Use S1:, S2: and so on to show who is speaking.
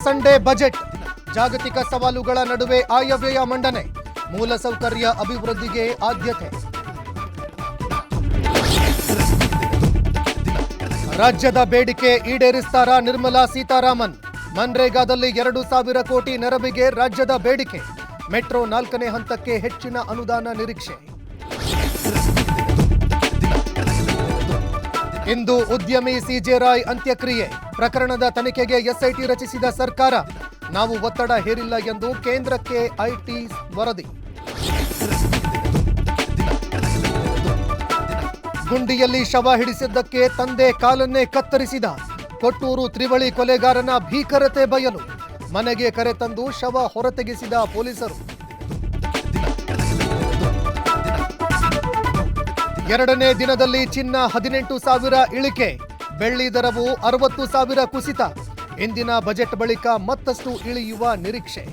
S1: Sunday budget ಜಾಗತಿಕ ಸವಾಲುಗಳ ನಡುವೆ ಆಯವ್ಯಯ ಮಂಡನೆ ಮೂಲಸೌಕರ್ಯ ಅಭಿವೃದ್ಧಿಗೆ ಆದ್ಯತೆ ರಾಜ್ಯದ ಬೇಡಿಕೆ ಈಡೇರಿಸ್ತಾರಾ ನಿರ್ಮಲಾ ಸೀತಾರಾಮನ್ ಮನ್ರೇಗಾದಲ್ಲಿ 2,000 ಕೋಟಿ ನೆರವಿಗೆ ರಾಜ್ಯದ ಬೇಡಿಕೆ ಮೆಟ್ರೋ 4ನೇ ಹಂತಕ್ಕೆ ಹೆಚ್ಚಿನ ಅನುದಾನ ನಿರೀಕ್ಷೆ ಇಂದು ಉದ್ಯಮಿ ಸಿಜೆ ರಾಯ್ ಅಂತ್ಯಕ್ರಿಯೆ ಪ್ರಕರಣದ ತನಿಖೆಗೆ ಎಸ್ಐಟಿ ರಚಿಸಿದ ಸರ್ಕಾರ ನಾವು ಒತ್ತಡ ಹೇರಿಲ್ಲ ಎಂದು ಕೇಂದ್ರಕ್ಕೆ ಐಟಿ ವರದಿ ಗುಂಡಿಯಲ್ಲಿ ಶವ ಹಿಡಿಸಿದ್ದಕ್ಕೆ ತಂದೆ ಕಾಲನ್ನೇ ಕತ್ತರಿಸಿದ ಕೊಟ್ಟೂರು ತ್ರಿವಳಿ ಕೊಲೆಗಾರನ ಭೀಕರತೆ ಬಯಲು ಮನೆಗೆ ಕರೆತಂದು ಶವ ಹೊರತೆಗೆಸಿದ ಪೊಲೀಸರು ಎರಡನೇ ದಿನದಲ್ಲಿ ಚಿನ್ನ 18,000 ಇಳಿಕೆ ಬೆಳ್ಳಿ ದರವು 60,000 ಕುಸಿತ ಇಂದಿನ ಬಜೆಟ್ ಬಳಿಕ ಮತ್ತಷ್ಟು ಇಳಿಯುವ ನಿರೀಕ್ಷೆ